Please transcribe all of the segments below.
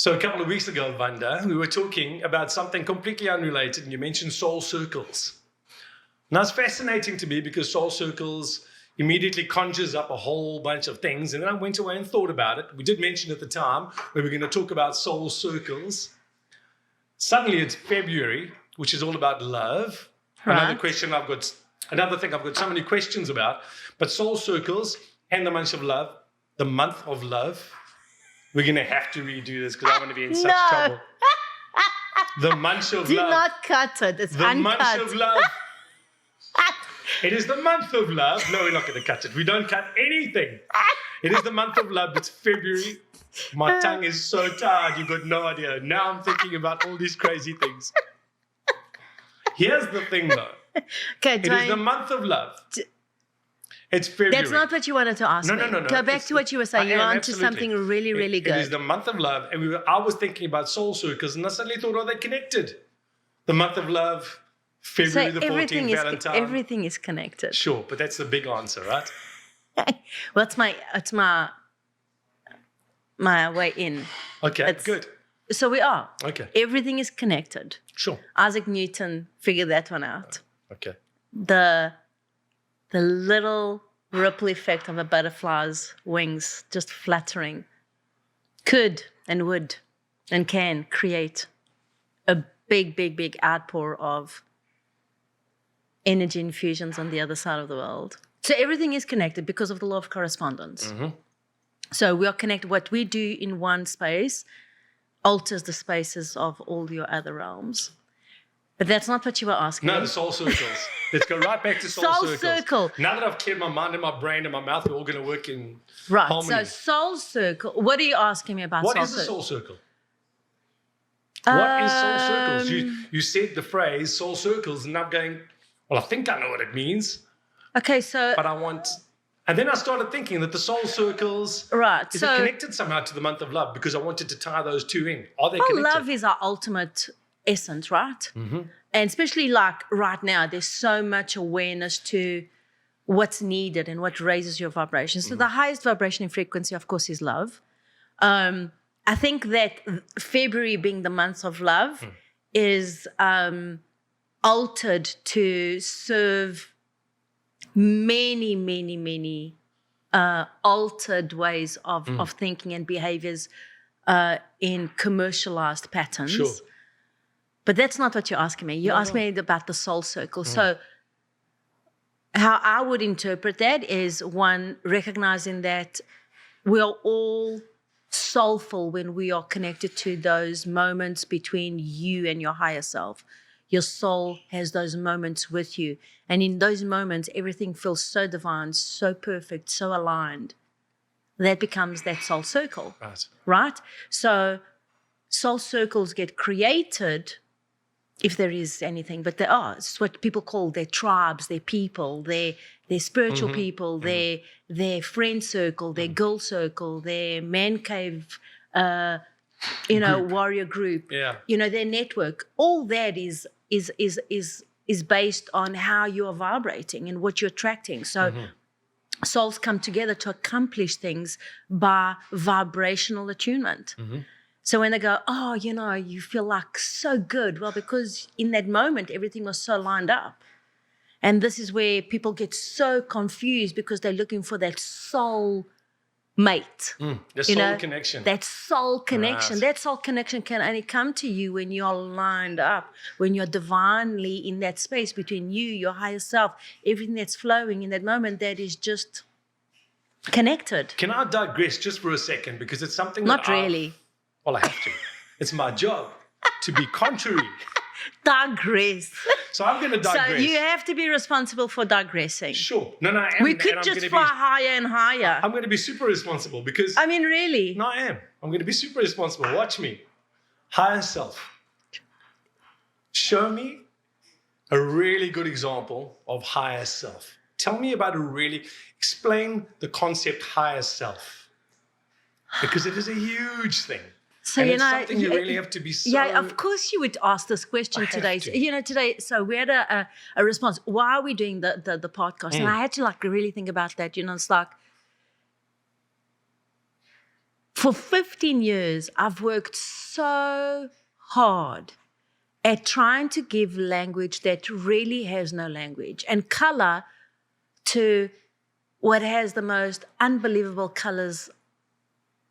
So a couple of weeks ago, Vanda, we were talking about something completely unrelated, and you mentioned soul circles. Now, it's fascinating to me because soul circles immediately conjures up a whole bunch of things, and then I went away and thought about it. We did mention at the time we were going to talk about soul circles. Suddenly it's February, which is all about love. Right. Another thing I've got so many questions about, but soul circles and the month of love, we're going to have to redo this because I'm going to be in such trouble. The month of Do love. Do not cut it. It's the uncut. Month of love. It is the month of love. No, we're not going to cut it. We don't cut anything. It is the month of love. It's February. My tongue is so tired. You've got no idea. Now I'm thinking about all these crazy things. Here's the thing, though. Okay, it is the month of love. It's February. That's not what you wanted to ask me. No. Go back to what you were saying. You're on to something really, really good. It is the month of love. And I was thinking about soul circles, and I suddenly thought, are they connected? The month of love, February the 14th, Valentine. Everything is connected. Sure, but that's the big answer, right? Well, it's my way in. Okay, good. So we are. Okay. Everything is connected. Sure. Isaac Newton figured that one out. Okay. The little ripple effect of a butterfly's wings just fluttering could and would and can create a big, big, big outpour of energy infusions on the other side of the world. So everything is connected because of the law of correspondence. Mm-hmm. So we are connected. What we do in one space alters the spaces of all your other realms. But that's not what you were asking. No, the soul circles. Let's go right back to soul circles. Circle. Now that I've cleared my mind and my brain and my mouth, we're all going to work in right. harmony. So soul circle. What are you asking me about what soul circle? circle? What is a soul circle? What is soul circles? You said the phrase soul circles, and I'm going, well, I think I know what it means. Okay, so... But I want... And then I started thinking that the soul circles... Right, is it connected somehow to the month of love? Because I wanted to tie those two in. Are they connected? Love is our ultimate essence, right? Mm-hmm. And especially like right now, there's so much awareness to what's needed and what raises your vibration. So the highest vibration and frequency, of course, is love. I think that February being the month of love is altered to serve many, many, many altered ways of thinking and behaviors in commercialized patterns. Sure. But that's not what you're asking me. You asked me about the soul circle. So how I would interpret that is, one, recognizing that we are all soulful when we are connected to those moments between you and your higher self. Your soul has those moments with you. And in those moments, everything feels so divine, so perfect, so aligned. That becomes that soul circle. Right? So soul circles get created, if there is anything, but there are. It's what people call their tribes, their people, their spiritual people, their friend circle, their girl circle, their man cave, warrior group. Yeah. Their network. All that is based on how you are vibrating and what you're attracting. So souls come together to accomplish things by vibrational attunement. Mm-hmm. So when they go, you feel like so good. Well, because in that moment, everything was so lined up. And this is where people get so confused because they're looking for that soul mate. The soul connection. That soul connection. Right. That soul connection can only come to you when you're lined up, when you're divinely in that space between you, your higher self, everything that's flowing in that moment that is just connected. Can I digress just for a second? Because it's something Not really. Well, I have to. It's my job to be contrary. Digress. So I'm going to digress. So you have to be responsible for digressing. Sure. No, I am. We could just fly higher and higher. I'm going to be super responsible because... really? No, I am. I'm going to be super responsible. Watch me. Higher self. Show me a really good example of higher self. Tell me about explain the concept higher self. Because it is a huge thing. So, and it's something you really have to be so... Yeah, of course you would ask this question today. Today, so we had a response. Why are we doing the podcast? And I had to really think about that. It's like, For 15 years, I've worked so hard at trying to give language that really has no language and color to what has the most unbelievable colors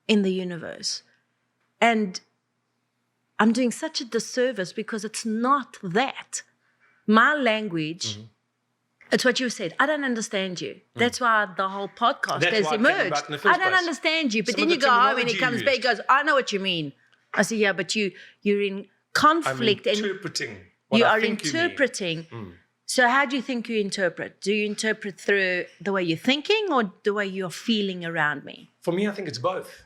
in the universe. And I'm doing such a disservice because it's not that. My language, it's what you said. I don't understand you. That's why the whole podcast has emerged. I don't understand you. But then you go home and he comes back, he goes, I know what you mean. I say, yeah, but you're in conflict. I'm interpreting what you I are think interpreting. You mean. So how do you think you interpret? Do you interpret through the way you're thinking or the way you're feeling around me? For me, I think it's both.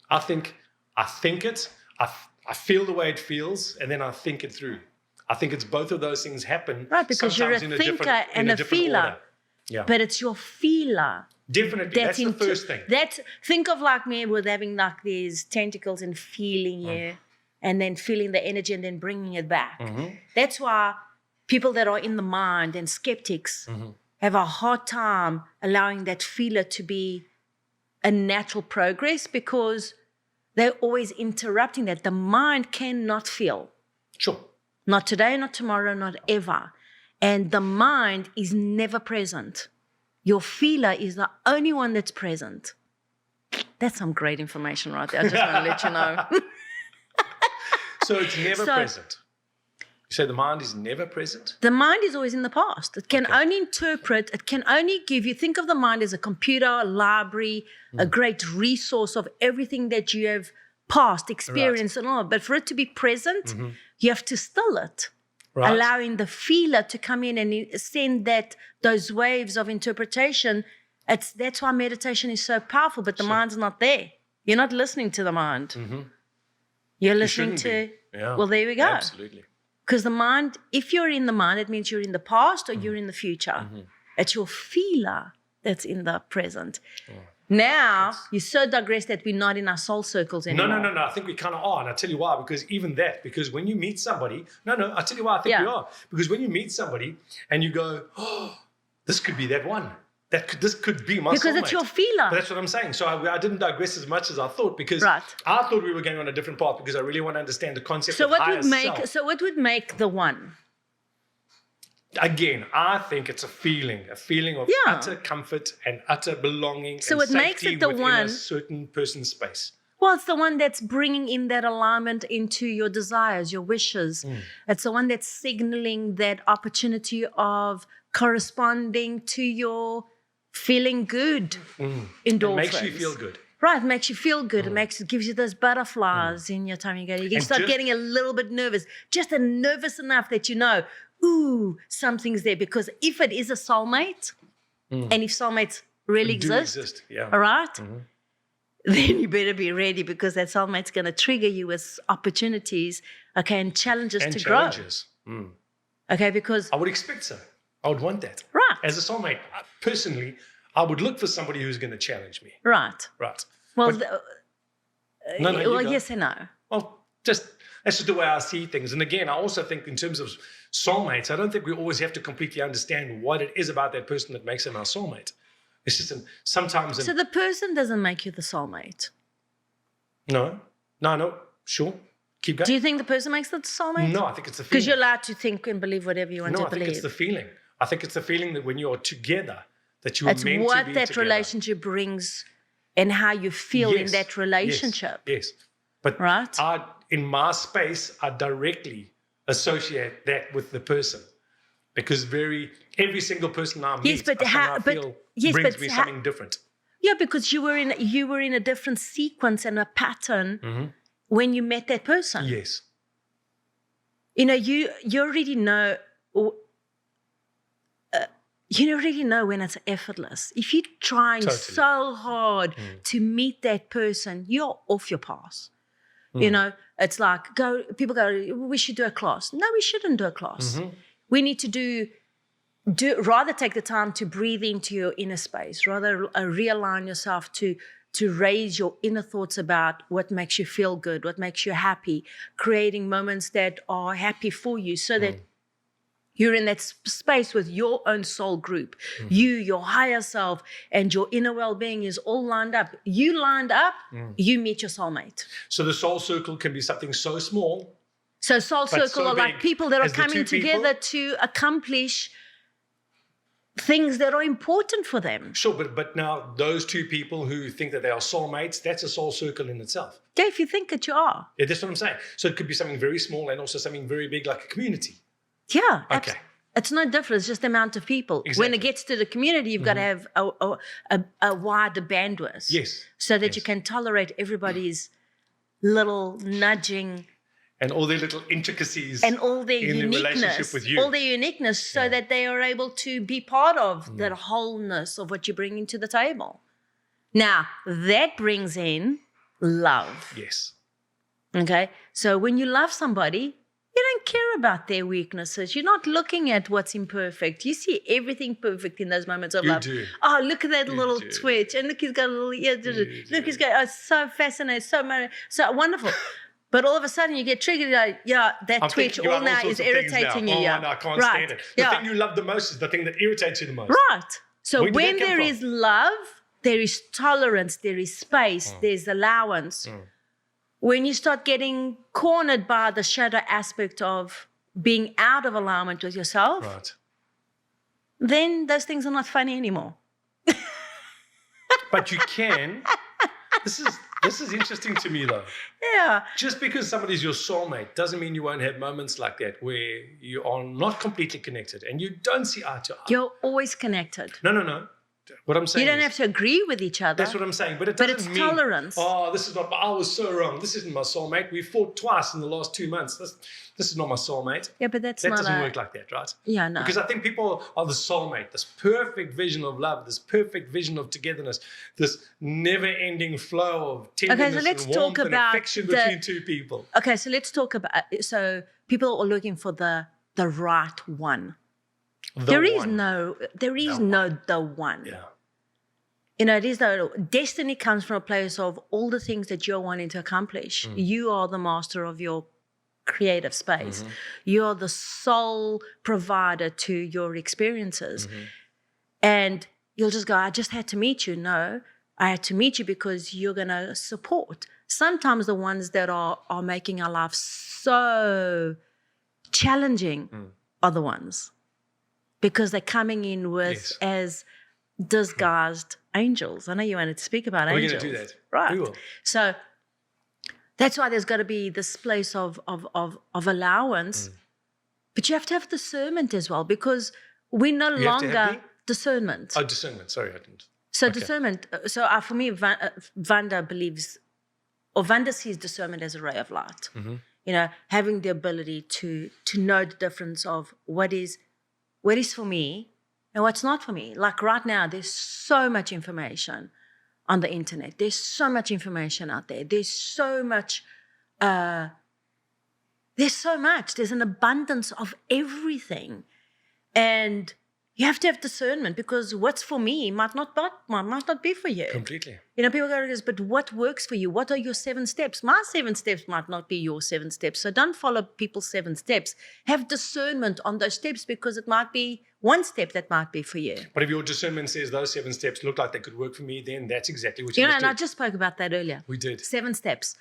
I think it, I feel the way it feels, and then I think it through. I think it's both of those things happen. Right, because you're a thinker and a feeler. Order. Yeah. But it's your feeler. Definitely, that's the first thing. Think of like me with having like these tentacles and feeling you, and then feeling the energy and then bringing it back. That's why people that are in the mind and skeptics have a hard time allowing that feeler to be a natural progress because they're always interrupting that. The mind cannot feel. Sure. Not today, not tomorrow, not ever. And the mind is never present. Your feeler is the only one that's present. That's some great information right there. I just want to let you know. So it's never present. You say the mind is never present? The mind is always in the past. It can only interpret, it can only give you, think of the mind as a computer, a library, a great resource of everything that you have passed, experienced and all. But for it to be present, you have to still it. Right. Allowing the feeler to come in and send those waves of interpretation. That's why meditation is so powerful, but the mind's not there. You're not listening to the mind. You're listening to, well, there we go. Absolutely. Because the mind, if you're in the mind, it means you're in the past or you're in the future. It's your feeler that's in the present. Now, you're so digressed that we're not in our soul circles anymore. No. I think we kind of are. And I'll tell you why. Because when you meet somebody, I'll tell you why I think we are. Because when you meet somebody and you go, oh, this could be that one. This could be my soulmate. Because it's your feeler. But that's what I'm saying. So I didn't digress as much as I thought because I thought we were going on a different path because I really want to understand the concept of higher self. So what would make the one? Again, I think it's a feeling of utter comfort and utter belonging and it makes safety it the within one, a certain person's space. Well, it's the one that's bringing in that alignment into your desires, your wishes. It's the one that's signaling that opportunity of corresponding to your feeling good endorphins. It makes you feel good. Right, it makes you feel good. It gives you those butterflies in your tummy. You start getting a little bit nervous, just nervous enough that you know, ooh, something's there. Because if it is a soulmate, and if soulmates really exist, all right, then you better be ready because that soulmate's going to trigger you with opportunities, and challenges to grow. Okay, because I would expect so. I would want that. Right. As a soulmate, personally, I would look for somebody who's going to challenge me. Right. Well, yes and no. Well, that's just the way I see things. And again, I also think in terms of soulmates, I don't think we always have to completely understand what it is about that person that makes them our soulmate. It's just sometimes... So the person doesn't make you the soulmate? No, sure. Keep going. Do you think the person makes the soulmate? No, I think it's the feeling. Because you're allowed to think and believe whatever you want to believe. No, I think it's the feeling. I think it's the feeling that when you're together, that you are meant to be together. It's what that relationship brings and how you feel in that relationship. Yes. But in my space, I directly associate that with the person. Because every single person I meet, brings me something different. Yeah, because you were in a different sequence and a pattern when you met that person. Yes. You already know. You already know when it's effortless. If you're trying so hard to meet that person, you're off your path. It's like people go, we should do a class. No, we shouldn't do a class. We need to rather take the time to breathe into your inner space, rather realign yourself to raise your inner thoughts about what makes you feel good, what makes you happy, creating moments that are happy for you so that You're in that space with your own soul group. You, your higher self, and your inner well-being is all lined up. You lined up, you meet your soulmate. So the soul circle can be something so small. So soul But circle so are like big people that are as the coming two people? together to accomplish things that are important for them. Sure, but now those two people who think that they are soulmates, that's a soul circle in itself. Yeah, if you think it, you are. Yeah, that's what I'm saying. So it could be something very small and also something very big, like a community. Yeah. Okay. It's no different. It's just the amount of people. When Exactly. it gets to the community, you've got to have a wider bandwidth. Yes. So that Yes. you can tolerate everybody's little nudging And all their little intricacies and all their in the relationship uniqueness. with you. All their uniqueness so that they are able to be part of the wholeness of what you're bringing to the table. Now, that brings in love. Yes. Okay? So when you love somebody, you don't care about their weaknesses. You're not looking at what's imperfect. You see everything perfect in those moments of You love. do. Oh, look at that little do. twitch. And look, he's got a little ear. You Look, he's got, so fascinating, so wonderful. But all of a sudden you get triggered, like, yeah, that I'm twitch thinking all about all now sorts is of things irritating now. you. Oh, Yeah. no, I can't Right. stand it. The Yeah. thing you love the most is the thing that irritates you the most. Right. So Where did when that come there from? is love, there is tolerance, there is space, there's allowance. When you start getting cornered by the shadow aspect of being out of alignment with yourself, Right. then those things are not funny anymore. But you can. This is interesting to me though. Yeah. Just because somebody's your soulmate doesn't mean you won't have moments like that where you are not completely connected and you don't see eye to eye. You're always connected. No. What I'm saying You don't is, have to agree with each other. that's what I'm saying. But it But doesn't it's mean, tolerance. oh, this is not, I was so wrong. This isn't my soulmate. We fought twice in the last 2 months. This is not my soulmate. Yeah, but that's That not doesn't work like that, right? Yeah, no. Because I think people are the soulmate, this perfect vision of love, this perfect vision of togetherness, this never-ending flow of tenderness let's and warmth talk and about affection the- between two people. Okay, so let's talk about, so people are looking for the right one. There is no the one. Yeah. You know, it is though. Destiny comes from a place of all the things that you're wanting to accomplish. You are the master of your creative space. You are the sole provider to your experiences. And you'll just go, I just had to meet you. No, I had to meet you because you're going to support. Sometimes the ones that are making our life so challenging are the ones. Because they're coming in with as disguised angels. I know you wanted to speak about We're angels. going to do that. Right. We will. So that's why there's got to be this place of allowance. But you have to have discernment as well, because we no You have to have longer discernment. Oh, discernment. Sorry, I didn't. So discernment. So for me, Vanda believes, or Vanda sees discernment as a ray of light. You know, having the ability to know the difference of what is for me and what's not for me. Like right now, there's so much information on the internet. There's so much information out there. There's so much. There's an abundance of everything, and you have to have discernment, because what's for me might not be for you. Completely. You know, people go, but what works for you? What are your 7 steps? My 7 steps might not be your 7 steps. So don't follow people's 7 steps. Have discernment on those steps, because it might be one step that might be for you. But if your discernment says those 7 steps look like they could work for me, then that's exactly what You you know, must and do. I just spoke about that earlier. We did. 7 steps.